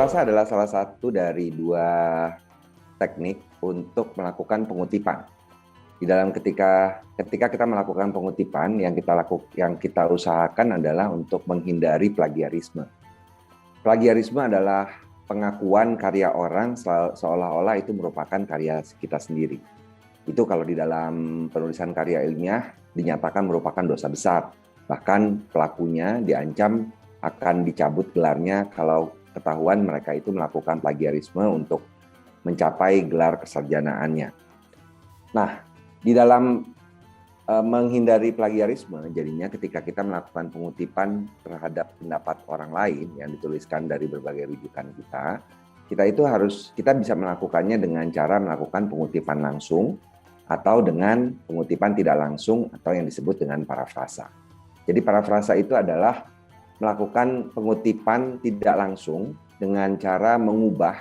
Parafrasa adalah salah satu dari dua teknik untuk melakukan pengutipan. Di dalam ketika kita melakukan pengutipan, yang kita usahakan adalah untuk menghindari plagiarisme. Plagiarisme adalah pengakuan karya orang seolah-olah itu merupakan karya kita sendiri. Itu kalau di dalam penulisan karya ilmiah dinyatakan merupakan dosa besar. Bahkan pelakunya diancam akan dicabut gelarnya kalau ketahuan mereka itu melakukan plagiarisme untuk mencapai gelar kesarjanaannya. Nah, di dalam menghindari plagiarisme, jadinya ketika kita melakukan pengutipan terhadap pendapat orang lain yang dituliskan dari berbagai rujukan kita bisa melakukannya dengan cara melakukan pengutipan langsung atau dengan pengutipan tidak langsung atau yang disebut dengan parafrasa. Jadi parafrasa itu adalah melakukan pengutipan tidak langsung dengan cara mengubah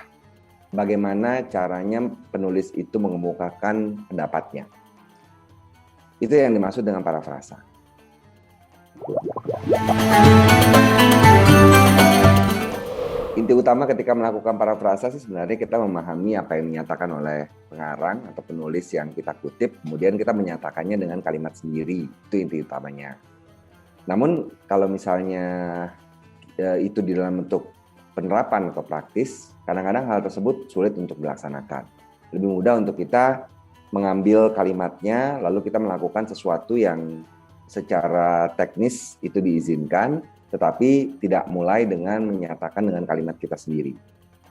bagaimana caranya penulis itu mengemukakan pendapatnya. Itu yang dimaksud dengan parafrasa. Inti utama ketika melakukan parafrasa sih sebenarnya kita memahami apa yang dinyatakan oleh pengarang atau penulis yang kita kutip, kemudian kita menyatakannya dengan kalimat sendiri. Itu inti utamanya. Namun kalau misalnya itu di dalam bentuk penerapan atau praktis, kadang-kadang hal tersebut sulit untuk dilaksanakan. Lebih mudah untuk kita mengambil kalimatnya, lalu kita melakukan sesuatu yang secara teknis itu diizinkan, tetapi tidak mulai dengan menyatakan dengan kalimat kita sendiri.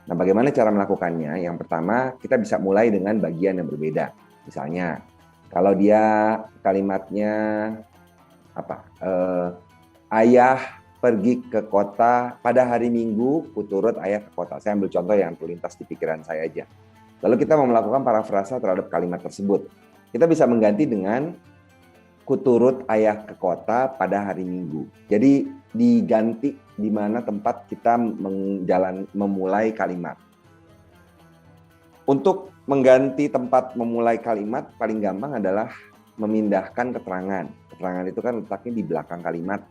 Nah, bagaimana cara melakukannya? Yang pertama, kita bisa mulai dengan bagian yang berbeda. Misalnya, kalau dia kalimatnya ayah pergi ke kota pada hari Minggu, kuturut ayah ke kota. Saya ambil contoh yang terlintas di pikiran saya aja. Lalu kita mau melakukan parafrasa terhadap kalimat tersebut. Kita bisa mengganti dengan kuturut ayah ke kota pada hari Minggu. Jadi diganti di mana tempat kita memulai kalimat. Untuk mengganti tempat memulai kalimat paling gampang adalah memindahkan keterangan. Keterangan itu kan letaknya di belakang kalimat.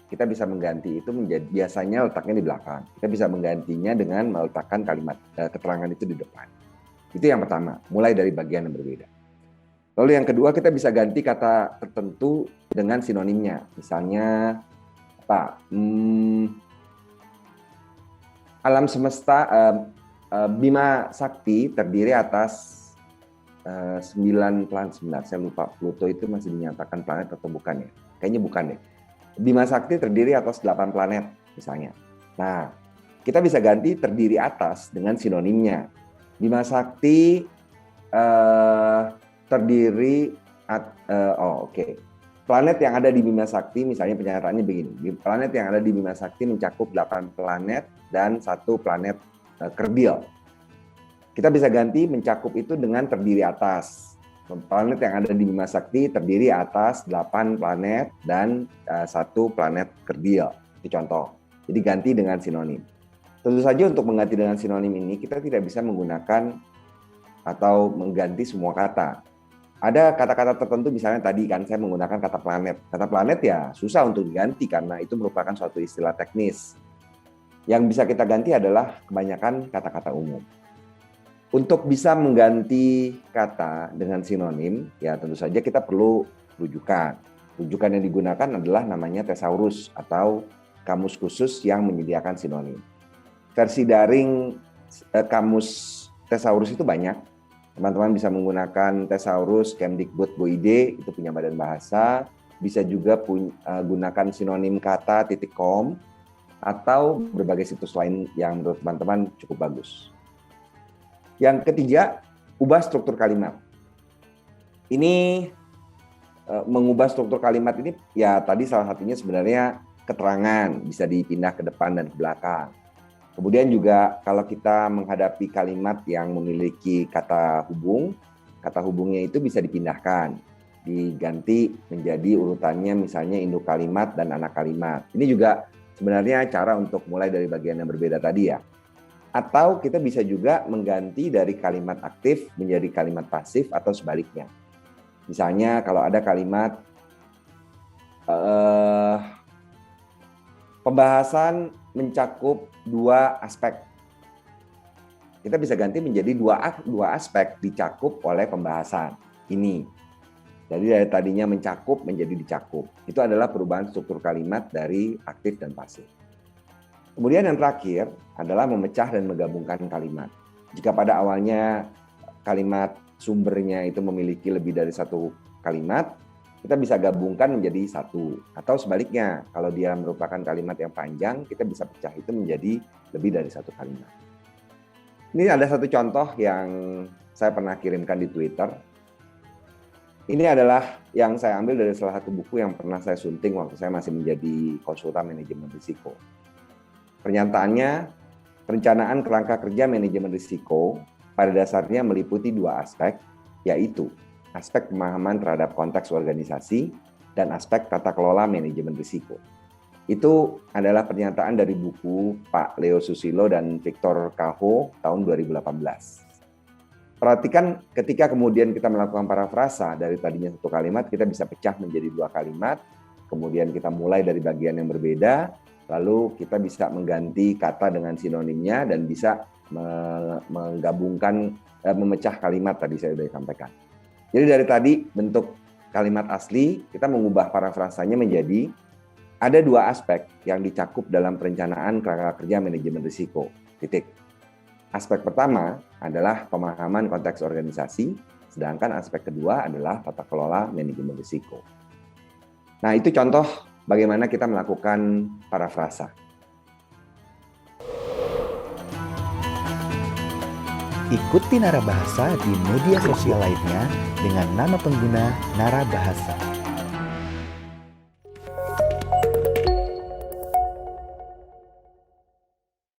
Kita bisa mengganti itu biasanya letaknya di belakang. Kita bisa menggantinya dengan meletakkan kalimat keterangan itu di depan. Itu yang pertama, mulai dari bagian yang berbeda. Lalu yang kedua, kita bisa ganti kata tertentu dengan sinonimnya. Misalnya, alam semesta, Bima Sakti terdiri atas 9 planet. Saya lupa, Pluto itu masih dinyatakan planet atau bukan ya? Kayaknya bukan deh. Bima Sakti terdiri atas 8 planet, misalnya. Nah, kita bisa ganti terdiri atas dengan sinonimnya. Bima Sakti terdiri planet yang ada di Bima Sakti, misalnya penyataannya begini. Planet yang ada di Bima Sakti mencakup 8 planet dan 1 planet kerdil. Kita bisa ganti mencakup itu dengan terdiri atas. Planet yang ada di Bima Sakti terdiri atas 8 planet dan 1 planet kerdil. Itu contoh. Jadi ganti dengan sinonim. Tentu saja untuk mengganti dengan sinonim ini kita tidak bisa menggunakan atau mengganti semua kata. Ada kata-kata tertentu, misalnya tadi kan saya menggunakan kata planet. Kata planet ya susah untuk diganti karena itu merupakan suatu istilah teknis. Yang bisa kita ganti adalah kebanyakan kata-kata umum. Untuk bisa mengganti kata dengan sinonim, ya tentu saja kita perlu rujukan. Rujukan yang digunakan adalah namanya thesaurus atau kamus khusus yang menyediakan sinonim. Versi daring kamus thesaurus itu banyak. Teman-teman bisa menggunakan thesaurus Kemdikbud.go.id, itu punya Badan Bahasa. Bisa juga gunakan sinonim kata .com atau berbagai situs lain yang menurut teman-teman cukup bagus. Yang ketiga, ubah struktur kalimat. Ini mengubah struktur kalimat ini ya tadi salah satunya sebenarnya keterangan, bisa dipindah ke depan dan ke belakang. Kemudian juga kalau kita menghadapi kalimat yang memiliki kata hubungnya itu bisa dipindahkan, diganti menjadi urutannya misalnya induk kalimat dan anak kalimat. Ini juga sebenarnya cara untuk mulai dari bagian yang berbeda tadi ya. Atau kita bisa juga mengganti dari kalimat aktif menjadi kalimat pasif atau sebaliknya. Misalnya kalau ada kalimat pembahasan mencakup 2 aspek. kita bisa ganti menjadi dua aspek dicakup oleh pembahasan ini. Jadi dari tadinya mencakup menjadi dicakup. Itu adalah perubahan struktur kalimat dari aktif dan pasif. Kemudian yang terakhir adalah memecah dan menggabungkan kalimat. Jika pada awalnya kalimat sumbernya itu memiliki lebih dari satu kalimat, kita bisa gabungkan menjadi satu. Atau sebaliknya, kalau dia merupakan kalimat yang panjang, kita bisa pecah itu menjadi lebih dari satu kalimat. Ini ada satu contoh yang saya pernah kirimkan di Twitter. Ini adalah yang saya ambil dari salah satu buku yang pernah saya sunting waktu saya masih menjadi konsultan manajemen risiko. Pernyataannya, perencanaan kerangka kerja manajemen risiko pada dasarnya meliputi dua aspek, yaitu aspek pemahaman terhadap konteks organisasi dan aspek tata kelola manajemen risiko. Itu adalah pernyataan dari buku Pak Leo Susilo dan Victor Kaho tahun 2018. Perhatikan ketika kemudian kita melakukan parafrasa dari tadinya satu kalimat, kita bisa pecah menjadi dua kalimat, kemudian kita mulai dari bagian yang berbeda, lalu kita bisa mengganti kata dengan sinonimnya dan bisa menggabungkan, memecah kalimat tadi saya sudah sampaikan. Jadi dari tadi bentuk kalimat asli, kita mengubah parafrasanya menjadi ada dua aspek yang dicakup dalam perencanaan kerangka kerja manajemen risiko. Titik. Aspek pertama adalah pemahaman konteks organisasi, sedangkan aspek kedua adalah tata kelola manajemen risiko. Nah, itu contoh bagaimana kita melakukan parafrasa. Ikuti Narabahasa di media sosial lainnya dengan nama pengguna Narabahasa.